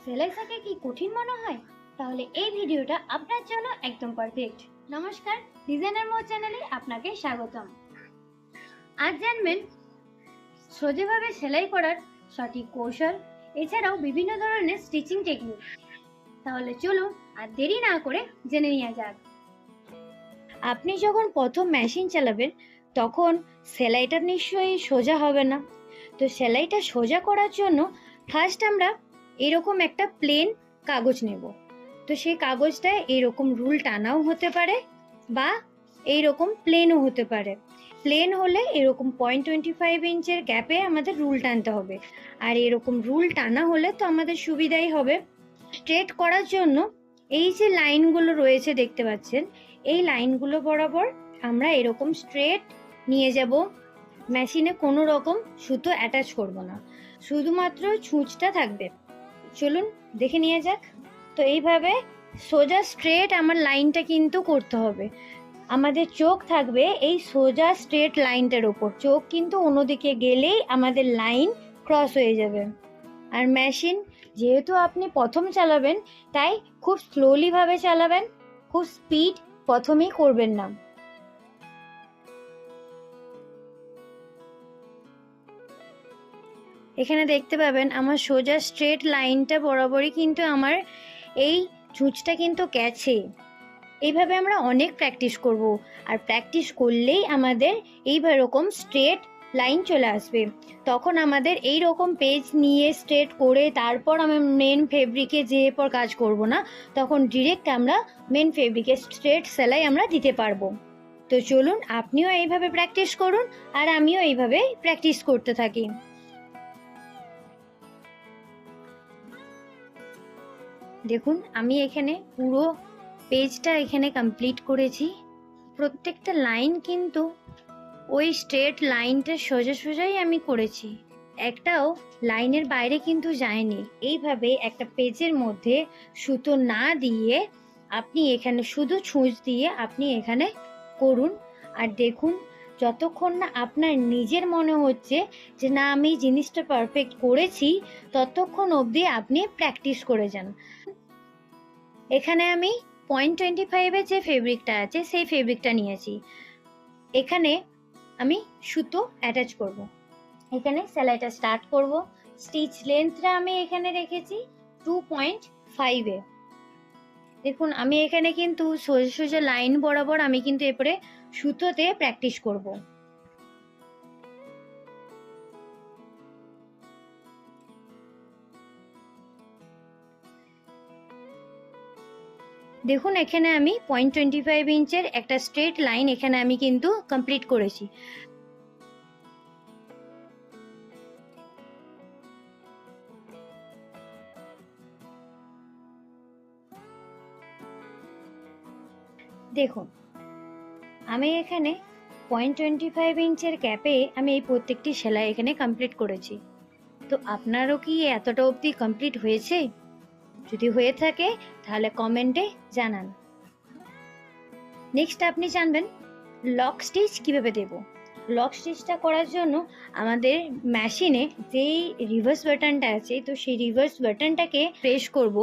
সেলাই শেখা কি কঠিন মনে হয়? তাহলে এই ভিডিওটা আপনার জন্য একদম পারফেক্ট। নমস্কার, ডিজাইনার মোর চ্যানেলে আপনাকে স্বাগতম। আজ জানবেন সোজাভাবে সেলাই করার সঠিক কৌশল, এছাড়াও বিভিন্ন ধরনের স্টিচিং টেকনিক। তাহলে চলুন আর দেরি না করে জেনে নেওয়া যাক। আপনি যখন প্রথম মেশিন চালাবেন তখন সেলাইটা নিশ্চয়ই সোজা হবে না। তো সেলাইটা সোজা করার জন্য ফার্স্ট আমরা এরকম একটা প্লেন কাগজ নেব। তো সেই কাগজটায় এরকম রুল টানাও হতে পারে বা এইরকম প্লেনও হতে পারে। প্লেন হলে এরকম 0.25 ইঞ্চের গ্যাপে আমাদের রুল টানতে হবে, আর এরকম রুল টানা হলে তো আমাদের সুবিধাই হবে। স্ট্রেট করার জন্য এই যে লাইনগুলো রয়েছে দেখতে পাচ্ছেন, এই লাইনগুলো বরাবর আমরা এরকম স্ট্রেট নিয়ে যাব। মেশিনে কোনো রকম সুতো অ্যাটাচ করব না, শুধুমাত্র ছুঁচটা থাকবে। চলুন দেখে নিয়ে যাক। তো এইভাবে সোজা স্ট্রেট আমার লাইনটা কিন্তু করতে হবে। আমাদের চোখ থাকবে এই সোজা স্ট্রেট লাইনটার ওপর, চোখ কিন্তু অন্যদিকে গেলেই আমাদের লাইন ক্রস হয়ে যাবে। আর মেশিন যেহেতু আপনি প্রথম চালাবেন, তাই খুব স্লোলি ভাবে চালাবেন, খুব স্পিড প্রথমেই করবেন না। এখানে দেখতে পাবেন আমার সোজা স্ট্রেট লাইনটা বরাবরই কিন্তু আমার এই ছুঁচটা কিন্তু গেছে। এইভাবে আমরা অনেক প্র্যাকটিস করব, আর প্র্যাকটিস করলেই আমাদের এইভাবে এরকম স্ট্রেট লাইন চলে আসবে। তখন আমাদের এই রকম পেজ নিয়ে স্ট্রেট করে তারপর আমি মেন ফেব্রিকে যেয়ে পর কাজ করব না, তখন ডিরেক্ট আমরা মেন ফেব্রিকে স্ট্রেট সেলাই আমরা দিতে পারবো। তো চলুন আপনিও এইভাবে প্র্যাকটিস করুন, আর আমিও এইভাবে প্র্যাকটিস করতে থাকি। দেখুন আমি এখানে পুরো পেজটা এখানে কমপ্লিট করেছি। প্রত্যেকটা লাইন কিন্তু ওই স্ট্রেট লাইনটা সোজা সোজাই আমি করেছি, একটাও লাইনের বাইরে কিন্তু যায়নি। এইভাবে একটা পেজের মধ্যে সুতো না দিয়ে আপনি এখানে শুধু ছুঁচ দিয়ে আপনি এখানে করুন, আর দেখুন যতক্ষণ না আপনার নিজের মনে হচ্ছে যে না আমি জিনিসটা পারফেক্ট করেছি, ততক্ষণ অবধি আপনি প্র্যাকটিস করে যান। এখানে আমি 0.25-এর যে ফেব্রিকটা আছে সেই ফেব্রিকটা নিয়েছি। এখানে আমি সুতো অ্যাটাচ করব। এখানে সেলাইটা স্টার্ট করব। স্টিচ লেন্থটা আমি এখানে রেখেছি 2.5-এ। দেখুন আমি এখানে কিন্তু সোজা সোজা লাইন বরাবর আমি কিন্তু এরপরে সুতোতে প্র্যাকটিস করব। দেখুন এখানে আমি 0.25 ইঞ্চের একটা স্ট্রেট লাইন এখানে আমি কিন্তু কমপ্লিট করেছি। দেখুন আমি এখানে 0.25 ইঞ্চের গ্যাপে আমি এই প্রত্যেকটি সেলাই এখানে কমপ্লিট করেছি। তো আপনারও কি এতটা অবধি কমপ্লিট হয়েছে? যদি হয়ে থাকে তাহলে কমেন্টে জানান। নেক্সট আপনি জানবেন লক স্টিচ কিভাবে দেব। লক স্টিচটা করার জন্য আমাদের মেশিনে যেই রিভার্স বাটনটা আছে, তো সেই রিভার্স বাটনটাকে প্রেস করব,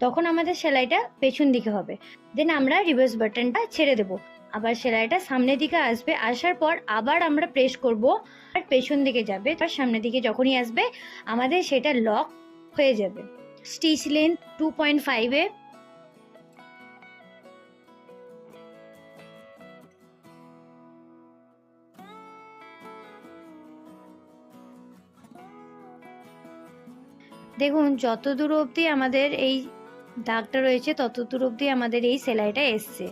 তখন আমাদের সেলাইটা পেছন দিকে হবে। দেন আমরা রিভার্স বাটনটা ছেড়ে দেব, আবার সেলাইটা সামনের দিকে আসবে, আসার পর আবার আমরা প্রেস করব, আর পেছন দিকে যাবে। তার সামনের দিকে যখনই আসবে আমাদের সেটা লক হয়ে যাবে। স্টিচ লেন্থ 2.5-এ। দেখুন যত দূর অবধি আমাদের এই দাগটা রয়েছে তত দূর অবধি আমাদের এই সেলাইটা এসছে।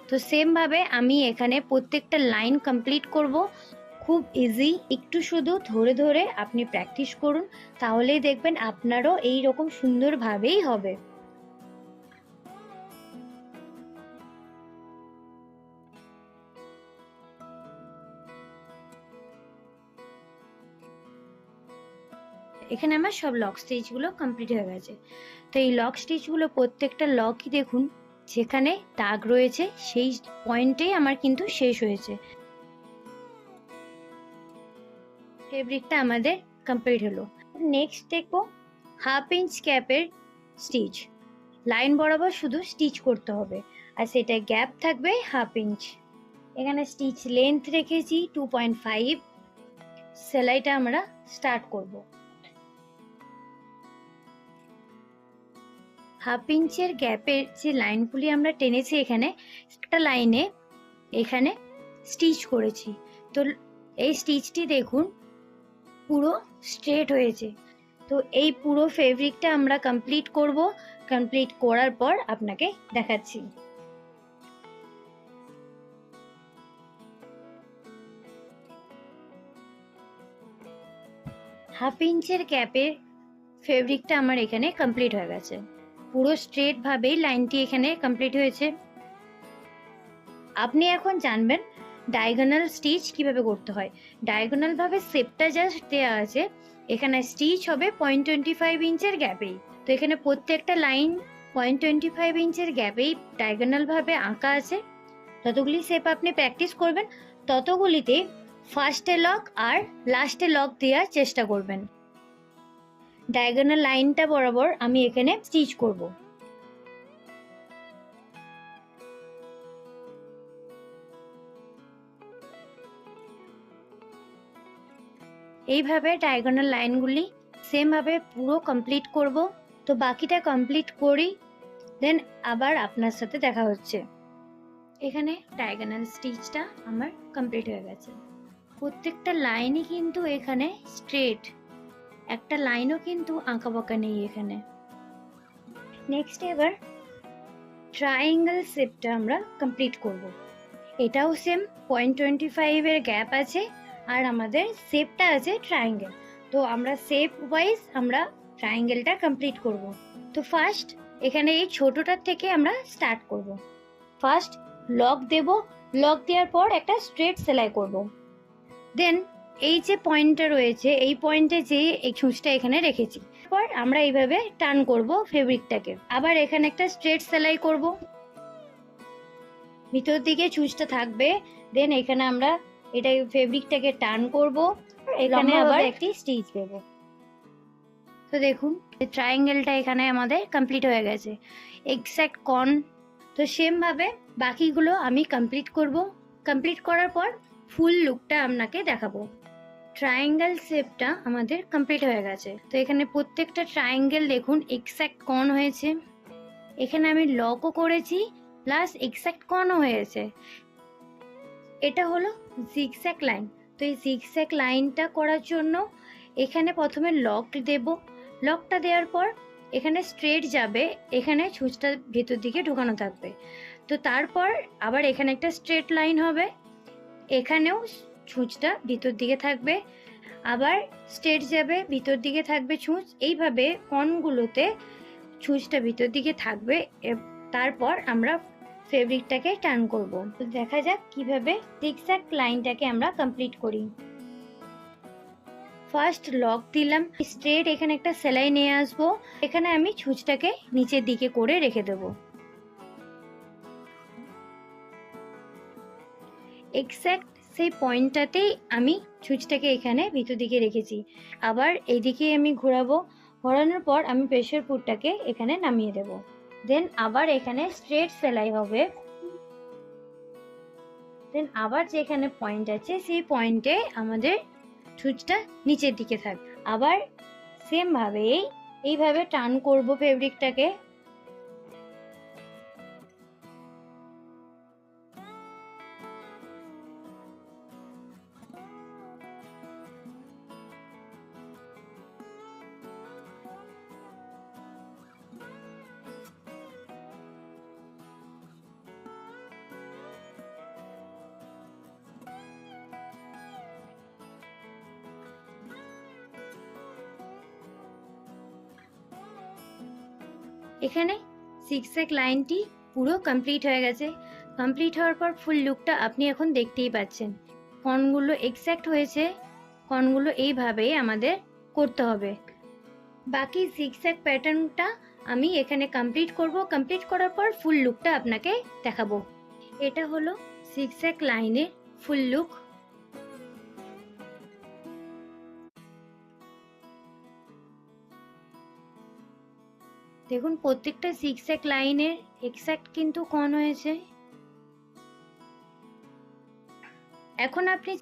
তো সেম ভাবে আমি এখানে প্রত্যেকটা লাইন কমপ্লিট করব। খুব ইজি, একটু শুধু ধরে ধরে আপনি প্র্যাকটিস করুন, তাহলেই দেখবেন আপনারও এই রকম সুন্দরভাবেই হবে। এখানে আমার সব লক স্টিচগুলো কমপ্লিট হয়ে গেছে। তো এই লক স্টিচগুলো প্রত্যেকটা লকই দেখুন যেখানে দাগ রয়েছে সেই পয়েন্টেই আমার কিন্তু শেষ হয়েছে। ফেব্রিকটা আমাদের কমপ্লিট হলো। নেক্সট দেখবো 1/2 ইঞ্চ ক্যাপের স্টিচ, লাইন বরাবর শুধু স্টিচ করতে হবে, আর সেটা গ্যাপ থাকবে 1/2 ইঞ্চ। এখানে স্টিচ লেন্থ রেখেছি 2.5। সেলাইটা আমরা স্টার্ট করব। 1/2 ইঞ্চের গ্যাপের যে লাইনগুলি আমরা টেনেছি, এখানে একটা লাইনে এখানে স্টিচ করেছি। তো এই স্টিচটি দেখুন পুরো স্ট্রেট হয়েছে। তো এই পুরো ফেব্রিকটা আমরা কমপ্লিট করব। কমপ্লিট করার পর আপনাকে দেখাচ্ছি। হাফ ইঞ্চের গ্যাপের ফেব্রিকটা আমার এখানে কমপ্লিট হয়ে গেছে। পুরো স্ট্রেট ভাবেই লাইনটি এখানে কমপ্লিট হয়েছে। আপনি এখন জানবেন ডায়াগোনাল স্টিচ কিভাবে করতে হয়। ডায়াগোনাল ভাবে শেপটা জাস্ট দেওয়া আছে, এখানে স্টিচ হবে 0.25 ইঞ্চের গ্যাপেই। তো এখানে প্রত্যেকটা লাইন 0.25 ইঞ্চের গ্যাপেই ডায়াগোনাল ভাবে আঁকা আছে। যতগুলি শেপ আপনি প্র্যাকটিস করবেন ততগুলিতে ফার্স্টে লক আর লাস্টে লক দেওয়ার চেষ্টা করবেন। ডায়াগোনাল লাইনটা বরাবর আমি এখানে স্টিচ করব। এইভাবে ডায়াগোনাল লাইনগুলি সেম ভাবে পুরো কমপ্লিট করব। তো বাকিটা কমপ্লিট করি, দেন আবার আপনার সাথে দেখা হচ্ছে। এখানে ডায়াগোনাল স্টিচটা আমার কমপ্লিট হয়ে গেছে। প্রত্যেকটা লাইনই কিন্তু এখানে স্ট্রেট, একটা লাইনও কিন্তু আঁকা বাঁকা নেই এখানে। নেক্সট এবার ট্রায়াঙ্গেল শেপটা আমরা কমপ্লিট করব। এটাও সেম 0.25 এর গ্যাপ আছে, আর আমাদের শেপটা আছে ট্রায়াঙ্গেল। তো আমরা শেপ ওয়াইজ আমরা ট্রায়াঙ্গেলটা কমপ্লিট করব। তো ফার্স্ট এখানে এই ছোটটার থেকে আমরা স্টার্ট করব। ফার্স্ট লক দেব, লক দেওয়ার পর একটা স্ট্রেট সেলাই করব। দেন এই যে পয়েন্টটা রয়েছে, এই পয়েন্টে যে এই ছুঁচটা এখানে রেখেছি, পর আমরা এইভাবে টার্ন করব ফেব্রিকটাকে। আবার এখানে একটা স্ট্রেট সেলাই করব, ভিতর দিকে ছুঁচটা থাকবে। দেন এখানে আমরা এটা ফেব্রিকটাকে টার্ন করব, এখানে আবার একটি স্টিচ দেব। তো দেখুন ট্রায়াঙ্গেলটা এখানে আমাদের কমপ্লিট হয়ে গেছে, এক্স্যাক্ট কর্ন। তো সেম ভাবে বাকিগুলো আমি কমপ্লিট করব। কমপ্লিট করার পর ফুল লুকটা আপনাকে দেখাবো। ট্রায়াঙ্গেল শেপটা আমাদের কমপ্লিট হয়ে গেছে। তো এখানে প্রত্যেকটা ট্রায়াঙ্গেল দেখুন এক্স্যাক্ট কর্ন হয়েছে। এখানে আমি লকও করেছি, প্লাস এক্স্যাক্ট কর্নও হয়েছে। এটা হলো জিগজ্যাগ লাইন। তো এই জিগজ্যাগ লাইনটা করার জন্য এখানে প্রথমে লক দেব। লকটা দেওয়ার পর এখানে স্ট্রেট যাবে, এখানে ছুঁচটা ভেতর দিকে ঢোকানো থাকবে। তো তারপর আবার এখানে একটা স্ট্রেট লাইন হবে, এখানেও ছুঁচটা ভিতর দিকে থাকবে, আবার স্ট্রেট যাবে, ভিতর দিকে থাকবে ছুঁচ। এইভাবে কর্নগুলোতে ছুঁচটা ভিতর দিকে থাকবে। তারপর আমরা ফেব্রিকটাকে টার্ন করব। তো দেখা যাক কিভাবে জিগজ্যাগ লাইনটাকে আমরা কমপ্লিট করি। ফার্স্ট লক দিলাম, স্ট্রেট এখানে একটা সেলাই নিয়ে আসবো। এখানে আমি ছুঁচটাকে নিচের দিকে করে রেখে দেব। এক্স্যাক্ট সেই পয়েন্টটাতেই আমি ছুঁচটাকে এখানে ভিতর দিকে রেখেছি। আবার এইদিকে আমি ঘোরাবো, ঘোরানোর পর আমি প্রেসার ফুটটাকে এখানে নামিয়ে দেব। দেন আবার এখানে স্ট্রেট সেলাই হবে। দেন আবার যেখানে পয়েন্ট আছে সেই পয়েন্টে আমাদের ছুঁচটা নিচের দিকে থাকবে। আবার সেম ভাবে এইভাবে টার্ন করব ফেব্রিকটাকে। এখানে জিগজ্যাগ লাইনটি পুরো কমপ্লিট হয়ে গেছে। কমপ্লিট হওয়ার পর ফুল লুকটা আপনি এখন দেখতেই পাচ্ছেন। কর্নগুলো এক্স্যাক্ট হয়েছে, কর্নগুলো এইভাবেই আমাদের করতে হবে। বাকি জিগজ্যাগ প্যাটার্নটা আমি এখানে কমপ্লিট করব। কমপ্লিট করার পর ফুল লুকটা আপনাকে দেখাবো। এটা হলো জিগজ্যাগ লাইনের ফুল লুক। দেখুন প্রত্যেকটা জিগজ্যাগ লাইনের এক্স্যাক্ট কিন্তু কোণ হয়েছে। এখন আপনি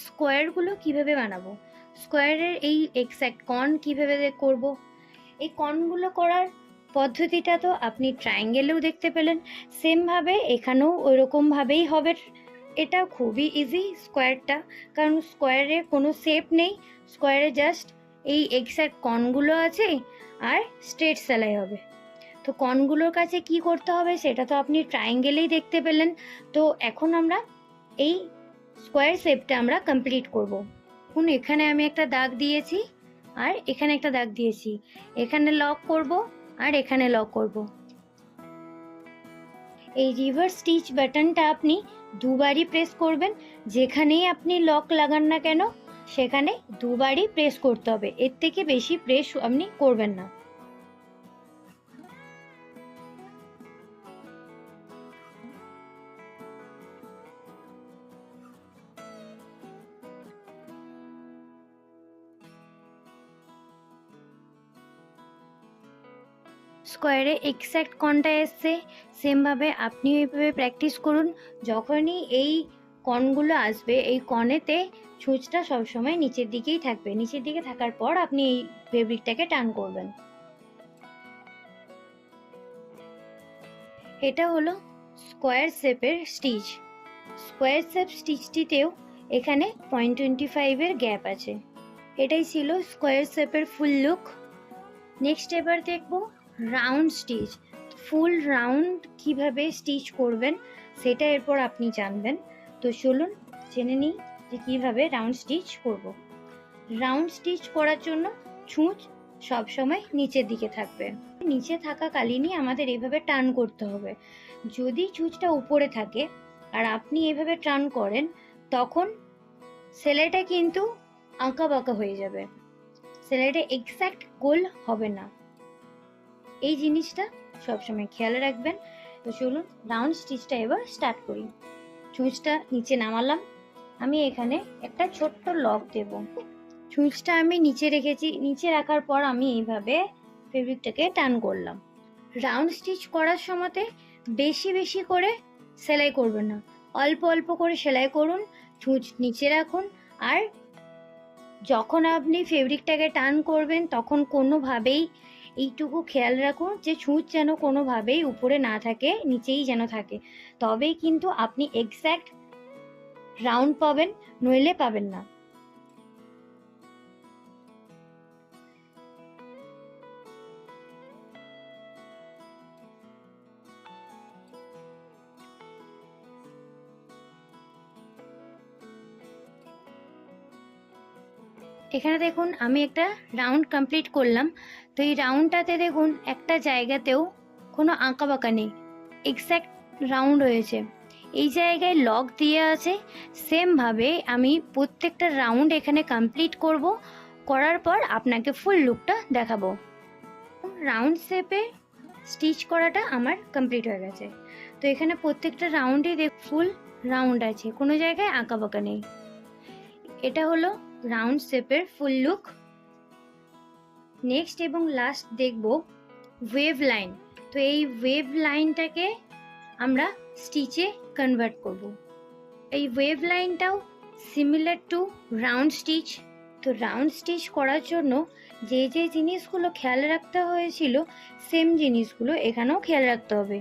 স্কোয়ারগুলো কিভাবে বানাবো, স্কোয়ারের এই এক্স্যাক্ট কোণ কিভাবে করব, এই কোণগুলো করার পদ্ধতিটা তো আপনি ট্রায়াঙ্গেলেও দেখতে পেলেন, সেমভাবে এখানেও ওইরকমভাবেই হবে। এটা খুবই ইজি স্কোয়ারটা, কারণ স্কোয়ারে কোনো শেপ নেই, স্কোয়ারে জাস্ট এই এক্স্যাক্ট কোণগুলো আছে আর স্ট্রেট সেলাই হবে। তো কোণগুলোর কাছে কি করতে হবে সেটা তো আপনি ট্রায়াঙ্গেলেই দেখতে পেলেন। তো এখন আমরা এই স্কোয়ার শেপটা আমরা কমপ্লিট করব। এখন এখানে আমি একটা দাগ দিয়েছি আর এখানে একটা দাগ দিয়েছি, এখানে লক করব আর এখানে লক করব। এই রিভার্স স্টিচ বাটনটা আপনি দুবারই প্রেস করবেন, যেখানেই আপনি লক লাগান না কেন সেখানে দুবারই প্রেস করতে হবে, এর থেকে বেশি প্রেস আপনি করবেন না। স্কোয়ারে এক্স্যাক্ট কোণটা এসছে, সেমভাবে আপনি এইভাবে প্র্যাকটিস করুন। যখনই এই কোণগুলো আসবে এই কোণেতে ছুঁচটা সবসময় নিচের দিকেই থাকবে, নিচের দিকে থাকার পর আপনি এই ফেব্রিকটাকে টান করবেন। এটা হলো স্কোয়ার শেপের স্টিচ। স্কোয়ার শেপ স্টিচটিতেও এখানে 0.25 গ্যাপ আছে। এটাই ছিল স্কোয়ার শেপের ফুল লুক। নেক্সট এবার দেখব রাউন্ড স্টিচ। ফুল রাউন্ড কিভাবে স্টিচ করবেন সেটা এরপর আপনি জানবেন। তো চলুন জেনে নিই যে কিভাবে রাউন্ড স্টিচ করব। রাউন্ড স্টিচ করার জন্য ছুঁচ সবসময় নিচের দিকে থাকবে, নিচে থাকাকালীনই আমাদের এভাবে টার্ন করতে হবে। যদি ছুঁচটা উপরে থাকে আর আপনি এভাবে টার্ন করেন তখন সেলাইটা কিন্তু আঁকা বাঁকা হয়ে যাবে, সেলাইটা এক্স্যাক্ট গোল হবে না, এই জিনিসটা সবসময় খেয়াল রাখবেন। তো চলুন রাউন্ড স্টিচটা এবার স্টার্ট করি। ছুঁচটা নিচে নামালাম, আমি এখানে একটা ছোট্ট লক দেব। ছুঁচটা আমি নিচে রেখেছি, নিচে রাখার পর আমি এইভাবে ফেব্রিকটাকে টান করলাম। রাউন্ড স্টিচ করার সময়তে বেশি বেশি করে সেলাই করবেন না, অল্প অল্প করে সেলাই করুন, ছুঁচ নিচে রাখুন। আর যখন আপনি ফেব্রিকটাকে টান করবেন তখন কোনোভাবেই এইটুকু খেয়াল রাখুন যে ছুঁচ যেন কোনোভাবেই উপরে না থাকে, নিচেই যেন থাকে, তবেই কিন্তু আপনি এক্স্যাক্ট রাউন্ড পাবেন, নইলে পাবেন না। এখানে দেখুন আমি একটা রাউন্ড কমপ্লিট করলাম। তো এই রাউন্ডটাতে দেখুন একটা জায়গাতেও কোনো আঁকা বাঁকা নেই, এক্স্যাক্ট রাউন্ড হয়েছে। এই জায়গায় লক দিয়ে আছে, সেমভাবে আমি প্রত্যেকটা রাউন্ড এখানে কমপ্লিট করব, করার পর আপনাকে ফুল লুকটা দেখাবো। রাউন্ড শেপে স্টিচ করাটা আমার কমপ্লিট হয়ে গেছে। তো এখানে প্রত্যেকটা রাউন্ডে ফুল রাউন্ড আছে, কোনো জায়গায় আঁকা বাঁকা নেই। এটা হলো রাউন্ড শেপের ফুল লুক। নেক্সট এবং লাস্ট দেখব ওয়েভ লাইন। তো এই ওয়েভ লাইনটাকে আমরা স্টিচে কনভার্ট করব। এই ওয়েভ লাইনটাও সিমিলার টু রাউন্ড স্টিচ। তো রাউন্ড স্টিচ করার জন্য যে যে জিনিসগুলো খেয়াল রাখতে হয়েছিল সেম জিনিসগুলো এখানেও খেয়াল রাখতে হবে।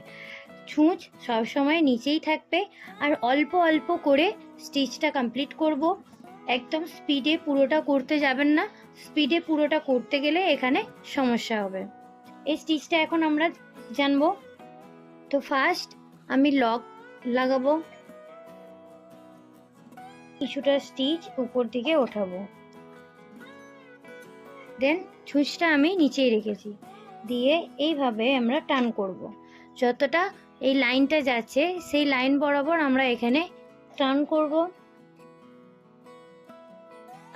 ছুঁচ সবসময় নিচেই থাকবে আর অল্প অল্প করে স্টিচটা কমপ্লিট করব, একদম স্পিডে পুরোটা করতে যাবেন না, স্পিডে পুরোটা করতে গেলে এখানে সমস্যা হবে। এই স্টিচটা এখন আমরা জানবো। তো ফার্স্ট আমি লক লাগাবো, কিছুটা স্টিচ উপর দিকে ওঠাবো, দেন ছুঁচটা আমি নিচেই রেখেছি, দিয়ে এইভাবে আমরা টান করব। যতটা এই লাইনটা যাচ্ছে সেই লাইন বরাবর আমরা এখানে টান করব।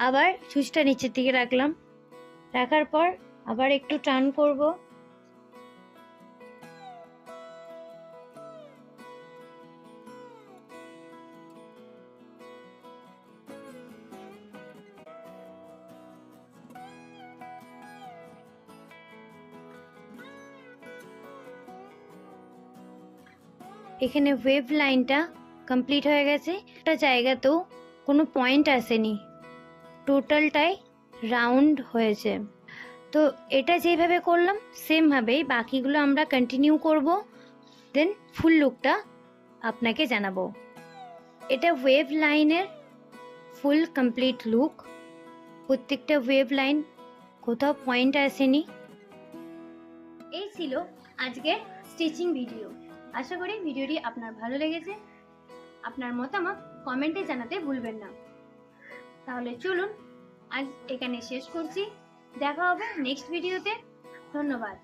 আবার ছুঁচটা নিচের দিকে রাখলাম, রাখার পর আবার একটু টান করব, এখানে ওয়েভ লাইনটা কমপ্লিট হয়ে গেছে। একটা জায়গাতেও কোনো পয়েন্ট আসেনি, টোটালটাই রাউন্ড হয়েছে। তো এটা যেভাবে করলাম সেমভাবেই বাকিগুলো আমরা কন্টিনিউ করব, দেন ফুল লুকটা আপনাকে জানাবো। এটা ওয়েভ লাইনের ফুল কমপ্লিট লুক। প্রত্যেকটা ওয়েভ লাইন, কোথাও পয়েন্ট আসেনি। এই ছিল আজকের স্টিচিং ভিডিও। আশা করি ভিডিওটি আপনার ভালো লেগেছে। আপনার মতামত কমেন্টে জানাতে ভুলবেন না। তাহলে চলুন আজ এখানে শেষ করছি, দেখা হবে নেক্সট ভিডিওতে। ধন্যবাদ।